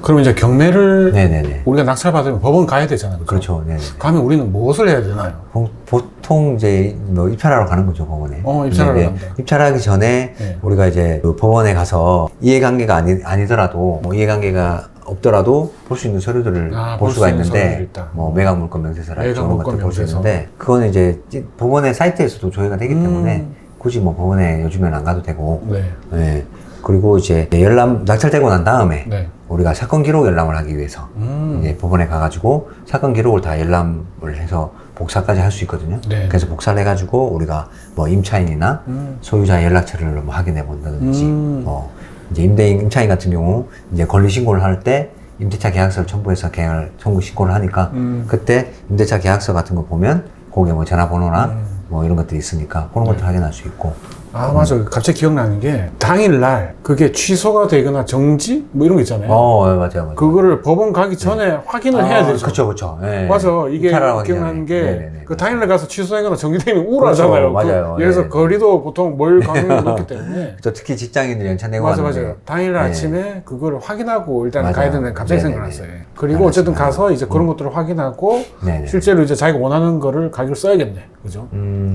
그럼 이제 경매를 네네네. 우리가 낙찰 받으면 법원 가야 되잖아요. 그렇죠. 네네. 가면 우리는 무엇을 해야 되나요? 보통 이제 뭐 입찰하러 가는 거죠, 법원에. 입찰하러 네네. 간다. 입찰하기 전에 네. 우리가 이제 그 법원에 가서 이해관계가 아니더라도 뭐 이해관계가 없더라도 볼 수 있는 서류들을 볼 수가 있는데 뭐 매각 물건 명세서라든지 매각 이런 물건 것들 볼 수 명세서. 있는데 그거는 이제 법원의 사이트에서도 조회가 되기 때문에 굳이 뭐 법원에 요즘엔 안 가도 되고 네. 네. 그리고 이제 낙찰되고 난 다음에 네. 우리가 사건 기록 열람을 하기 위해서 이제 법원에 가가지고 사건 기록을 다 열람을 해서 복사까지 할 수 있거든요. 네. 그래서 복사를 해가지고 우리가 뭐 임차인이나 소유자 연락처를 뭐 확인해 본다든지 뭐 이제 임차인 같은 경우 이제 권리 신고를 할 때 임대차 계약서를 첨부해서 계약을 청구 신고를 하니까 그때 임대차 계약서 같은 거 보면 거기에 뭐 전화번호나 뭐 이런 것들이 있으니까 그런 것들 확인할 수 있고. 아, 맞아. 갑자기 기억나는 게, 당일날, 그게 취소가 되거나 정지? 뭐 이런 거 있잖아요. 맞아요. 그거를 법원 가기 전에 확인을 해야 되죠. 그쵸. 네. 맞아. 이게 기억나는 게, 그 당일날 가서 취소하거나 정지되면 우울하잖아요. 맞아요. 예를 들어서 네. 거리도 보통 멀 가능성이 높기 때문에. 또 특히 직장인들 연차내고 맞아. 하는데. 당일날 네. 아침에 그거를 확인하고 일단 맞아요. 가야 되는 갑자기 네네네. 생각났어요. 그리고 어쨌든 가서 이제 그런 것들을 확인하고, 네네. 실제로 이제 자기가 원하는 거를 가격을 써야겠네. 그죠?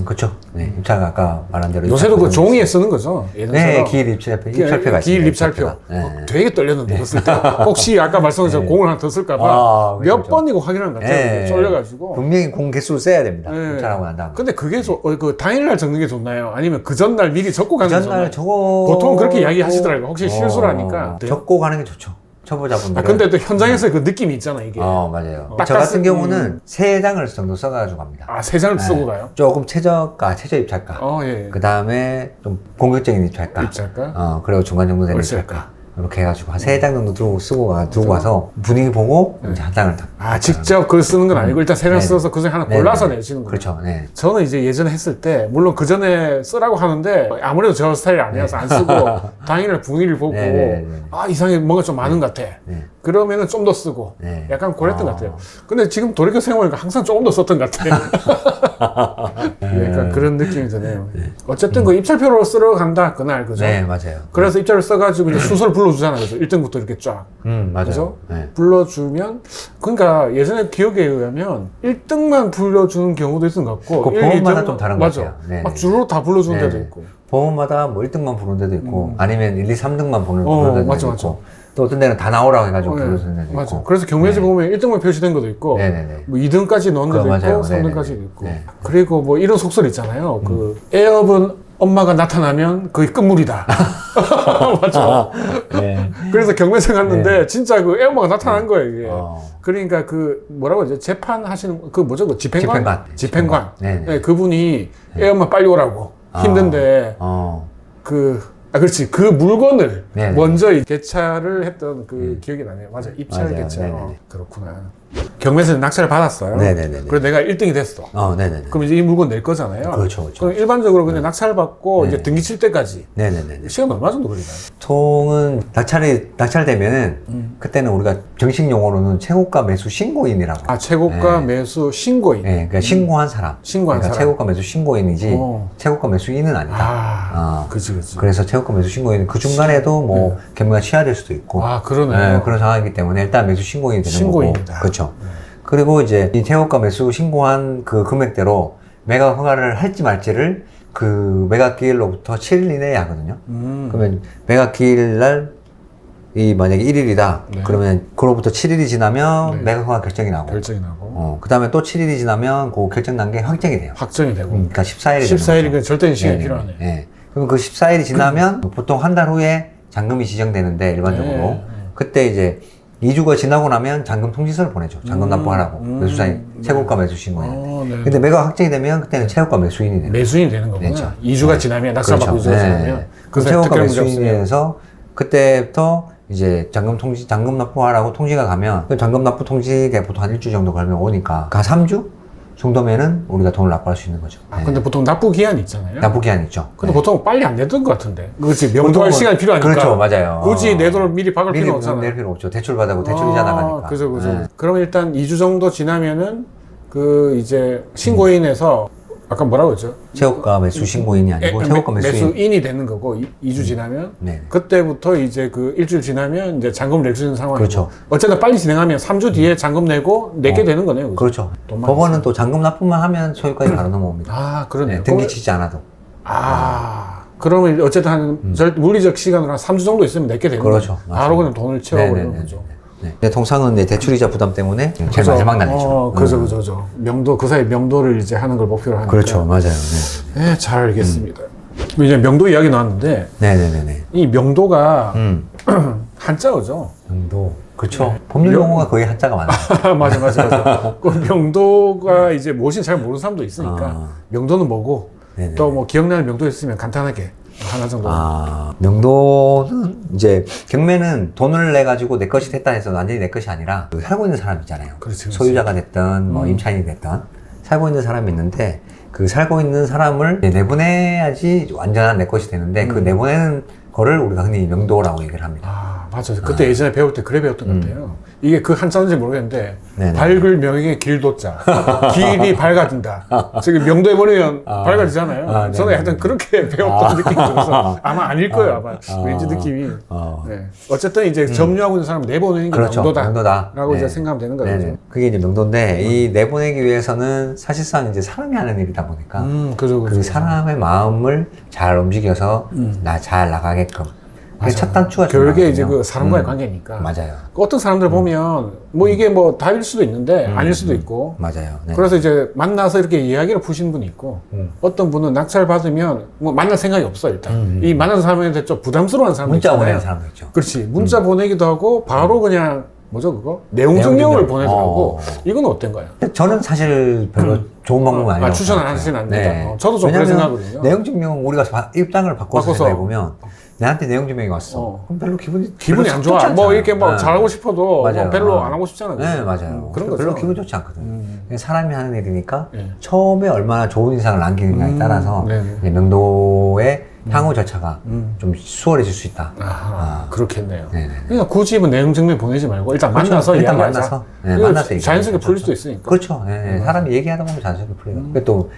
그쵸. 네. 입찰 아까 말한 대로. 요새도 그 종이에 쓰는 거죠. 네, 기일 입찰표가 있어요. 기일 입찰표. 네. 되게 떨렸는데 그거 쓸 때. 혹시 아까 말씀하신 공을 하나 더 쓸까봐 몇 번이고 확인하는 것 같아요. 네. 쫄려가지고. 분명히 공 개수를 써야 됩니다. 네. 입찰하고 난 다음에. 근데 그게 그 당일날 적는 게 좋나요? 아니면 그 전날 미리 적고 가는 게 좋나요? 전날 적어. 보통 그렇게 이야기하시더라고요. 혹시 실수를 하니까. 적고 가는 게 좋죠. 초보자분들. 근데 또 현장에서 그 느낌이 있잖아, 이게. 맞아요. 저 같은 경우는 3장을 정도 써가지고 갑니다. 3장을 쓰고 가요? 조금 최저 입찰가. 예. 그 다음에 좀 공격적인 입찰가. 그리고 중간 정도 되는 입찰가. 이렇게 해가지고 한 3장 정도 두고 와서 분위기 보고 이제 한 장을 다. 직접 글 쓰는 건 아니고 일단 3장 써서 그 중에 하나 골라서 내시는 거예요. 그렇죠. 네. 저는 이제 예전에 했을 때 물론 그 전에 쓰라고 하는데 아무래도 저 스타일이 아니어서 안 쓰고 당일날 분위기를 보고 이상하게 뭔가 좀 많은 것 같아. 그러면은 좀 더 쓰고 약간 그랬던 것 같아요. 근데 지금 돌이켜 생각해보니까 항상 조금 더 썼던 것 같아요. 약간 그런 느낌이 드네요. 어쨌든 그 입찰표로 쓰러 간다 그날, 그죠? 네, 맞아요. 그래서 입찰을 써가지고 이제 순서를 불러주잖아요. 그래서 1등부터 이렇게 쫙. 맞아요. 그죠? 네. 불러주면, 그러니까 예전에 기억에 의하면 1등만 불러주는 경우도 있었던 것 같고. 그 법원마다 좀 다른 것 같아요. 맞아. 막 줄로 다 불러주는 데도 있고. 법원마다 뭐 1등만 부르는 데도 있고, 아니면 1, 2, 3등만 부르는 데도 맞아. 있고. 또 어떤 데는 다 나오라고 해가지고 불러주는 데도 맞아. 있고. 그래서 경매에서 보면 1등만 표시된 것도 있고, 뭐 2등까지 넣은 데도 있고, 맞아요. 3등까지도 있고. 그리고 뭐 이런 속설 있잖아요. 그 에업은 엄마가 나타나면 거의 끝물이다. 맞죠? 그래서 경매장 갔는데 진짜 그 애엄마가 나타난 거예요, 이게. 그러니까 그 뭐라고 하죠? 재판하시는 그 뭐죠? 그 집행관. 네, 그분이 애엄마 빨리 오라고 힘든데 그렇지. 그 물건을 먼저 개차를 했던 그 기억이 나네요. 맞아. 입찰 개차. 그렇구나. 경매에서 낙찰을 받았어요. 네네네. 그래서 내가 1등이 됐어. 네네네. 그럼 이제 이 물건 낼 거잖아요. 그렇죠. 그럼 일반적으로 그냥 낙찰 받고 이제 등기 칠 때까지. 네네네. 시간 얼마 정도 걸리나요? 통은 낙찰되면은 그때는 우리가 정식 용어로는 최고가 매수 신고인이라고. 최고가 매수 신고인. 네, 그러니까 신고한 사람. 그러니까 최고가 매수 신고인이지 최고가 매수인은 아니다. 그치. 그래서 최고가 매수 신고인은 그 중간에도 뭐 경매가 취하될 수도 있고. 그러네요. 그런 상황이기 때문에 일단 매수 신고인이 되는 신고인이다. 거고. 그렇죠. 그리고 이제 이 최고가 매수 신고한 그 금액대로 매각 허가를 할지 말지를 그 매각 기일로부터 7일 이내에 하거든요. 그러면 매각 기일날 이 만약에 1일이다. 그러면 그로부터 7일이 지나면 매각 허가 결정이 나고. 그 다음에 또 7일이 지나면 그 결정 단계 확정이 돼요. 그러니까 14일이 14일이면 절대 시간이 필요하네. 네. 그럼 그 14일이 지나면 보통 한 달 후에 잔금이 지정되는데 일반적으로 그때 이제 2주가 지나고 나면 잔금 통지서를 보내죠. 잔금 납부하라고. 매수자인 최고가 매수 신고인한테. 근데 매각 확정이 되면 그때는 최고가 매수인이 돼요. 매수인이 되는 거구나. 그렇죠. 2주가 지나면 낙찰 받고 2주가 지나면 그 최고가 매수인에서 그때부터 이제 잔금 납부하라고 통지가 가면 그 잔금 납부 통지가 보통 한 1주 정도 걸면 오니까 한 3주 정도면은 우리가 돈을 납부할 수 있는 거죠. 근데 보통 납부 기한이 있잖아요. 납부 기한이 있죠. 근데 보통 빨리 안 내던 것 같은데. 그렇지. 명도할 시간이 필요하니까. 그렇죠. 맞아요. 굳이 내 돈을 미리 박을 필요 없잖아요. 낼 필요 없죠. 대출 받아고 대출 이자 나가니까. 그죠. 그러면 일단 2주 정도 지나면은 그 이제 신고인에서 아까 뭐라고 했죠? 최고가 매수 신고인이 아니고 최고가 매수인. 매수인이 되는 거고 2주 지나면 네. 그때부터 이제 그 일주일 지나면 이제 잔금 낼 수 있는 상황이고 그렇죠. 어쨌든 빨리 진행하면 3주 뒤에 잔금 내고 내게 되는 거네요. 그렇죠. 돈만 법원은 있으면. 또 잔금 납부만 하면 소유까지 바로 넘어옵니다. 아, 그러네요. 네, 등기치지 않아도. 그러면 어쨌든 한 물리적 시간으로 한 3주 정도 있으면 내게 되는 그렇죠. 거예요. 바로 그냥 돈을 채워버리는 네네네. 거죠. 네. 근데 통상은 네, 대출이자 부담 때문에 제일 그죠. 마지막 날이죠. 그죠. 명도, 그 사이 명도를 이제 하는 걸 목표로 하니까. 그렇죠. 맞아요. 네. 네, 잘 알겠습니다. 이제 명도 이야기 나왔는데, 네네네네. 이 명도가 한자어죠. 명도. 그렇죠. 법률 용어가 거의 한자가 많아요. 맞아. 그 명도가 이제 무엇인지 잘 모르는 사람도 있으니까, 명도는 뭐고, 네네. 또 뭐 기억나는 명도 있으면 간단하게 하나 정도. 명도는 이제 경매는 돈을 내 가지고 내 것이 됐다 해서 완전히 내 것이 아니라 그 살고 있는 사람 있잖아요. 그렇지. 소유자가 됐든 뭐 임차인이 됐든 살고 있는 사람이 있는데 그 살고 있는 사람을 내보내야지 완전한 내 것이 되는데 그 내보내는 거를 우리가 흔히 명도라고 얘기를 합니다. 맞아. 그때 예전에 배울 때 그래 배웠던 것 같아요. 이게 그 한자인지 모르겠는데, 네네. 밝을 명예의 길도자. 길이 밝아진다. 지금 명도에 보내면 밝아지잖아요. 네네. 저는 하여튼 그렇게 배웠던 느낌이 들어서 아마 아닐 거예요. 아마 왠지 느낌이. 네. 어쨌든 이제 점유하고 있는 사람을 내보내는 게 그렇죠. 명도다. 라고 네. 이제 생각하면 되는 거죠. 네네. 그게 이제 명도인데 이 내보내기 위해서는 사실상 이제 사람이 하는 일이다 보니까 그죠. 그 사람의 마음을 잘 움직여서 잘 나가게끔. 그게 첫 단추가 결국에 이제 중요하거든요. 그 사람과의 관계니까. 맞아요. 어떤 사람들 보면 뭐 이게 뭐 답일 수도 있는데 아닐 수도 있고. 맞아요. 네. 그래서 이제 만나서 이렇게 이야기를 푸시는 분이 있고 어떤 분은 낙찰 받으면 뭐 만날 생각이 없어 일단. 이 만나는 사람한테 좀 부담스러운 사람도 문자 있잖아요. 보내는 사람도 있죠. 그렇지. 문자 보내기도 하고 바로 그냥 뭐죠 그거? 내용 증명을 보내더라고. 이건 어떤가요? 저는 사실 별로 좋은 방법은 아니라고 추천 안 생각해요. 하시진 않는다. 네. 저도 좀 그렇게 왜냐면 생각하거든요. 내용 증명 우리가 입장을 바꿔서 생각해보면 내한테 내용 증명이 왔어. 그럼 별로 기분이 안 좋아. 좋지 뭐 않잖아요. 이렇게 뭐 네. 잘하고 싶어도 맞아요. 뭐 별로 안 하고 싶잖아요. 네, 맞아요. 그런 거죠. 별로 기분 좋지 않거든요. 사람이 하는 일이니까 네. 처음에 얼마나 좋은 인상을 남기느냐에 따라서 네네. 이제 명도의 향후 절차가 좀 수월해질 수 있다. 그렇겠네요. 네네. 그러니까 굳이 뭐 내용 증명 보내지 말고 일단 그렇죠. 만나서 일단 이야기하자. 만나서, 네, 그리고 만나서 자연스럽게 얘기하자. 풀릴 수도 있으니까. 그렇죠. 예, 사람이 얘기하다 보면 자연스럽게 풀리고. 근데 또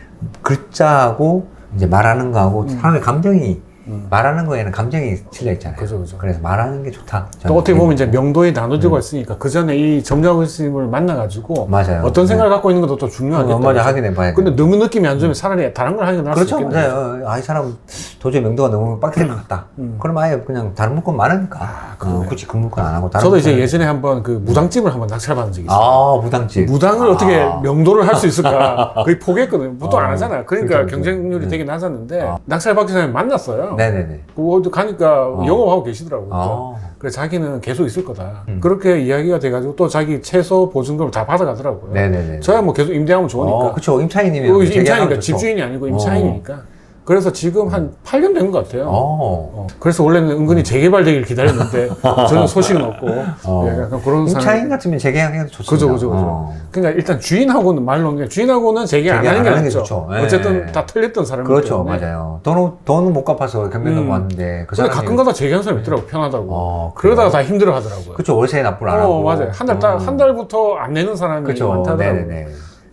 글자하고 이제 말하는 거하고 사람의 감정이 말하는 거에는 감정이 실려 있잖아요. 그죠. 그래서 말하는 게 좋다. 또 저는 어떻게 보면 이제 명도에 나눠지고 있으니까 그 전에 이 점유하고 있음을 만나가지고 맞아요. 어떤 생각을 갖고 있는 것도 또 중요하겠다. 맞아 확인해 봐야 돼. 근데 너무 느낌이 안 좋으면 차라리 다른 걸 하는 게 나을 수 그렇죠. 있겠네요. 맞아요. 이 사람 도저히 명도가 너무 빡셀 것 같다. 그럼 아예 그냥 다른 물건 많으니까. 굳이 그 물건 안 하고 다른 저도 이제 물건 예전에 한번 그 무당집을 한번 낙찰받은 적이 있어요. 무당집. 무당을 어떻게 명도를 할 수 있을까 거의 포기했거든요. 보통 안 하잖아요. 그러니까 그렇죠. 경쟁률이 되게 낮았는데 낙찰받기 전에 만났어요. 네네네. 어디 가니까 영업하고 계시더라고요. 아. 그래서 자기는 계속 있을 거다. 그렇게 이야기가 돼가지고 또 자기 최소 보증금을 다 받아가더라고요. 네네네. 저야 뭐 계속 임대하면 좋으니까. 그렇죠. 임차인이면. 임차인이니까 집주인이 아니고 임차인이니까. 그래서 지금 한 8년 된 것 같아요. 그래서 원래는 은근히 재개발되길 기다렸는데 저는 소식은 없고 약간 그런 임차인 같으면 재계약해도 좋습니다. 그죠. 그러니까 일단 주인하고는 말로 주인하고는 재계약 안 하는 게 낫죠. 좋죠. 어쨌든 다 틀렸던 사람이기 그렇죠. 때문에. 맞아요. 돈은 못 갚아서 경매도 왔는데 그 근데 사람이 가끔가다 재개하는 사람 있더라고 편하다고. 그래요? 그러다가 다 힘들어 하더라고요. 그렇죠. 월세 납부를 안 하고. 맞아요. 한 달부터 안 내는 사람이 그렇죠. 많다더라고요. 네네네.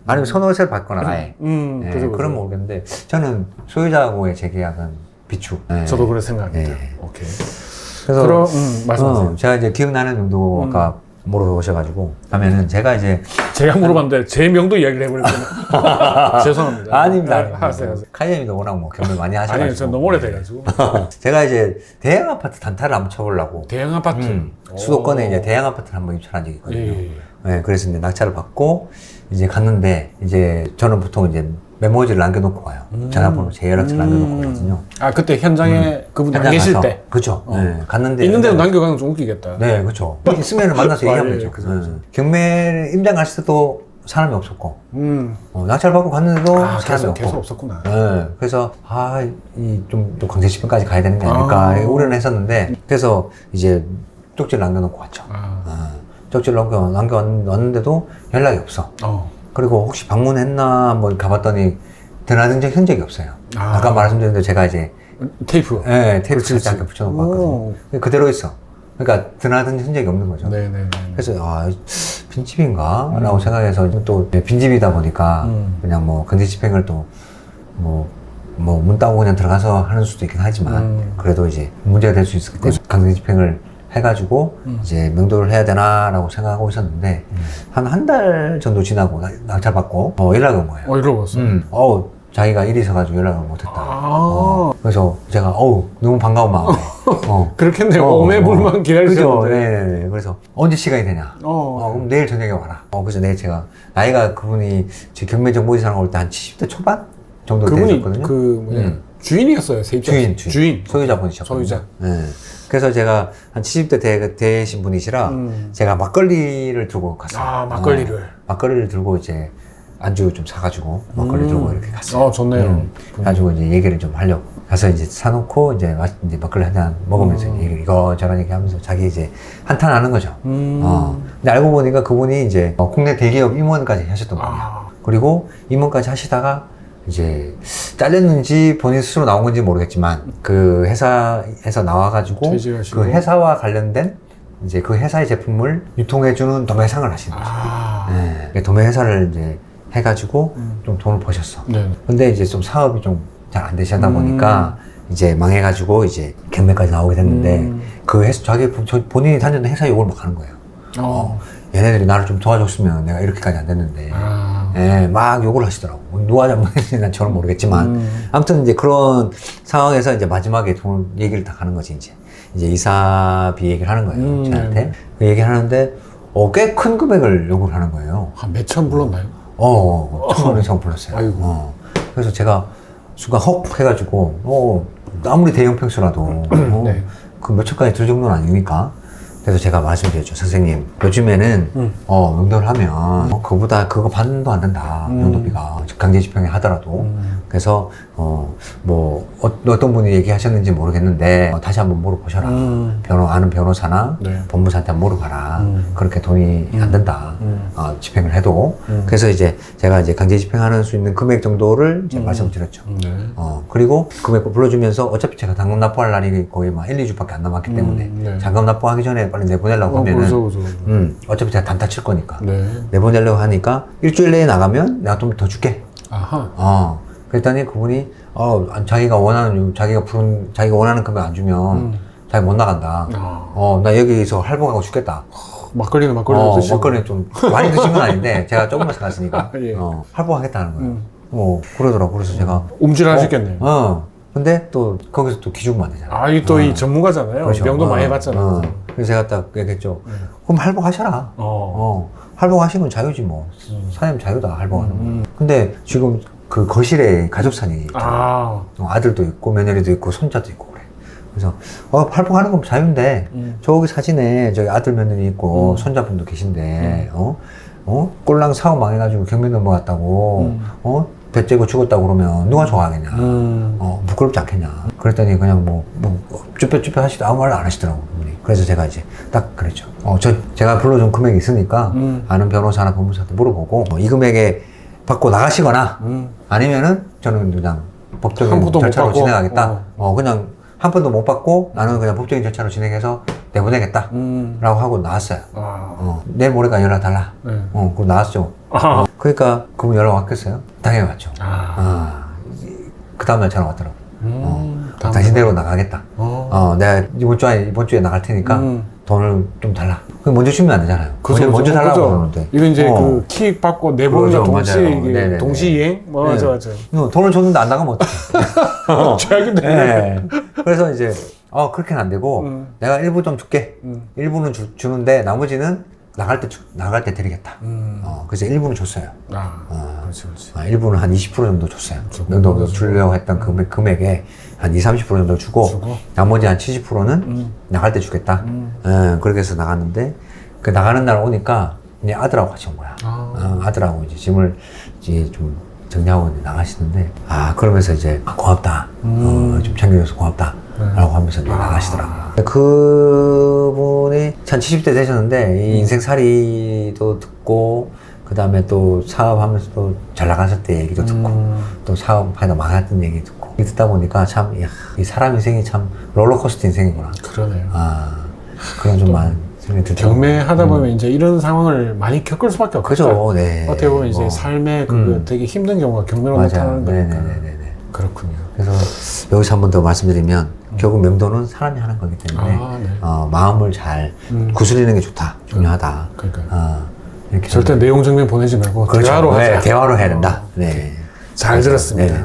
아니면 선월세를 받거나 아예. 그죠. 그런 모르겠는데 저는 소유자하고의 재계약은 비추. 네. 저도 그렇게 생각합니다. 네. 오케이. 그래서 그럼 말씀하세요. 제가 이제 기억나는 정도 아까 물어보셔가지고 하면은 제가 이제 제가 물어봤는데 제 명도 이야기를 해버렸거든요. 죄송합니다. 아닙니다. 네, 하세요. 카이님도 워낙 뭐 경매 많이 하셔가지고. 아니, 전 너무 오래돼가지고. 제가 이제 대형 아파트 단타를 한번 쳐보려고. 대형 아파트. 수도권에 이제 대형 아파트를 한번 입찰한 적이 있거든요. 예. 네, 그래서 이제 낙찰을 받고 이제 갔는데 이제 저는 보통 이제 메모지를 남겨놓고 가요. 전화번호 제 연락처를 남겨놓고 가거든요. 아 그때 현장에 그분이 안 현장 계실 가서. 때. 그렇죠. 네, 갔는데 있는데도 남겨가는 건 좀 웃기겠다. 네, 그렇죠. 있으면 만나서 얘기하면 되죠. 그죠. 경매 임장 갔을 때도 사람이 없었고, 낙찰 받고 갔는데도 사람이 없고. 계속 없었구나. 네, 그래서 좀 강제집행까지 가야 되는 게 아닐까 우려는 했었는데, 그래서 이제 쪽지를 남겨놓고 왔죠. 쪽지를 남겨왔는데도 연락이 없어. 그리고 혹시 방문했나 한번 가봤더니 드나든 흔적이 없어요. 아까 말씀드린 대로 제가 이제 테이프. 네, 테이프 살짝 붙여놓고 왔거든요. 그대로 있어. 그러니까 드나든 흔적이 없는 거죠. 네네. 그래서 빈집인가? 라고 생각해서 또 빈집이다 보니까 그냥 뭐 강제집행을 또 문 따고 그냥 들어가서 하는 수도 있긴 하지만 그래도 이제 문제가 될 수 있기 때문에 강제 집행을 해가지고 이제 명도를 해야 되나라고 생각하고 있었는데 한 달 정도 지나고 낙찰받고 연락이 온 거예요. 이러고 왔어요? 자기가 일이 있어가지고 연락을 못했다. 그래서 제가 너무 반가운 마음에 그렇겠네요. 오매불만 기다리셨는데. 그죠. 네네네. 그래서 언제 시간이 되냐? 그럼 내일 저녁에 와라. 그래서 내일 제가 나이가 그분이 제 경매정보이사랑 올 때 한 70대 초반 정도 되셨거든요. 그분이 주인이었어요. 세입자. 주인. 소유자분이셨거든요. 소유자. 네. 그래서 제가 한 70대 되신 분이시라 제가 막걸리를 들고 갔어요. 막걸리를. 막걸리를 들고 이제 안주 좀 사가지고 막걸리 들고 이렇게 갔어요. 좋네요. 가지고 이제 얘기를 좀 하려고 가서 이제 사놓고 이제 막걸리 한 잔 먹으면서 이거저런 얘기하면서 자기 이제 한탄하는 거죠. 근데 알고 보니까 그분이 이제 국내 대기업 임원까지 하셨던 거예요. 그리고 임원까지 하시다가 이제 잘렸는지 본인 스스로 나온 건지 모르겠지만 그 회사에서 나와가지고 퇴직하시고. 그 회사와 관련된 이제 그 회사의 제품을 유통해주는 도매상을 하시는 거죠. 네. 도매회사를 이제 해가지고 좀 돈을 버셨어. 네. 근데 이제 좀 사업이 좀 잘 안 되시다 보니까 이제 망해가지고 이제 경매까지 나오게 됐는데 그 회사 본인이 다녔던 회사 욕을 막 하는 거예요. 얘네들이 나를 좀 도와줬으면 내가 이렇게까지 안 됐는데 막 욕을 하시더라고. 누가 잘못했는지 난 저는 모르겠지만 아무튼 이제 그런 상황에서 이제 마지막에 돈 얘기를 딱 하는 거지. 이제 이사비 얘기를 하는 거예요. 저한테 그 얘기를 하는데 꽤 큰 금액을 요구를 하는 거예요. 한 몇천 불렀나요? 1,000원 이상 불렀어요. 아이고. 그래서 제가 순간 헉 해가지고 아무리 대형 평수라도 네. 그 몇천까지 들 정도는 아니니까. 그래서 제가 말씀드렸죠. 선생님, 요즘에는 명도를 하면 그거보다 그거 반도 안 된다. 명도비가 강제 집행에 하더라도. 그래서 어떤 분이 얘기하셨는지 모르겠는데 다시 한번 물어보셔라. 아는 변호사나 네. 법무사한테 한번 물어봐라. 그렇게 돈이 안 된다. 집행을 해도. 그래서 이제 제가 이제 강제 집행하는 수 있는 금액 정도를 이제 말씀드렸죠. 네. 그리고 금액을 불러주면서 어차피 제가 잔금 납부할 날이 거의 막 1, 2주밖에 안 남았기 때문에 네. 잔금 납부하기 전에 빨리 내보내려고 하면은 그렇죠. 어차피 제가 단타 칠 거니까 네. 내보내려고 하니까 일주일 내에 나가면 내가 좀 더 줄게. 아하. 그랬더니 그분이 자기가 원하는 금액 안 주면 자기 못 나간다. 나 여기서 할복하고 죽겠다. 막걸리는 드시고. 막걸리는 좀 많이 드신 건 아닌데 제가 조금만 사갔으니까 예. 할복하겠다는 거예요. 그러더라고. 그래서 제가 움찔하셨겠네요. 근데 또 거기서 또 기죽으면 안 되잖아. 이 또 이 전문가잖아요. 그렇죠. 명도 많이 해봤잖아요. 그래서 제가 딱 얘기했죠. 그럼 할복하셔라. 할복하시면 자유지 뭐. 사장님 자유다, 할복하는 거. 근데 지금 그 거실에 가족사진이 있잖아. 아들도 있고 며느리도 있고 손자도 있고 그래. 그래서 할복하는 건 자유인데 저기 사진에 저기 아들 며느리 있고 손자분도 계신데 꼴랑 사업 망해가지고 경매 넘어갔다고 배 째고 죽었다고 그러면 누가 좋아하겠냐. 부끄럽지 않겠냐. 그랬더니 그냥 쭈뼛쭈뼛 하시도 아무 말 안 하시더라고. 그래서 제가 이제 딱 그랬죠. 제가 불러준 금액이 있으니까 아는 변호사나 법무사한테 물어보고 이 금액에 받고 나가시거나 아니면은 저는 그냥 법적인 절차로 진행하겠다. 그냥 한 번도 못 받고 나는 그냥 법적인 절차로 진행해서 내보내겠다. 라고 하고 나왔어요. 내일 모레가 연락 달라. 그럼 나왔죠. 그러니까 그분 연락 왔겠어요? 당연히 왔죠. 그 다음날 전화 왔더라고. 당신대로 나가겠다. 내가 이번 주에 나갈 테니까 돈을 좀 달라. 그럼 먼저 주면 안 되잖아요. 먼저 달라고 그러는데. 이건 이제 그 킥 받고 내보내는 동시이행? 맞아. 돈을 줬는데 안 나가면 어떡해. 최악인데. 네. 그래서 이제, 그렇게는 안 되고, 내가 일부 좀 줄게. 일부는 주는데, 나머지는 나갈 때 드리겠다. 그래서 일부는 줬어요. 그렇지. 일부는 한 20% 정도 줬어요. 명도 주려고 했던 금액에 한 20, 30% 정도 주고 나머지 한 70%는 나갈 때 주겠다. 그렇게 해서 나갔는데, 그 나가는 날 오니까 이제 아들하고 같이 온 거야. 아들하고 이제 짐을 이제 좀 정리하고 이제 나가시는데, 그러면서 이제 고맙다. 좀 챙겨줘서 고맙다. 라고 하면서 이제 나가시더라고요. 그분이 한 70대 되셨는데, 이 인생살이도 듣고, 그 다음에 또 사업하면서 또 잘 나가실 때 얘기도 듣고, 또 사업하다 망했던 얘기 듣고, 듣다 보니까 참, 이 사람 인생이 참 롤러코스터 인생이구나. 그러네요. 그런 좀 많은 생각이 들죠. 경매하다 보면 이제 이런 상황을 많이 겪을 수밖에 없죠. 그죠, 네. 어떻게 보면 이제 삶에 되게 힘든 경우가 경매로 나타나는 거니까. 네네네네. 그렇군요. 그래서 여기서 한 번 더 말씀드리면 결국 명도는 사람이 하는 거기 때문에 네. 마음을 잘 구슬리는 게 좋다, 중요하다. 그러니까 이렇게 절대 내용 증명 보내지 말고 그렇죠. 대화로 하자. 네, 대화로 해야 된다. 네. 잘 들었습니다. 네.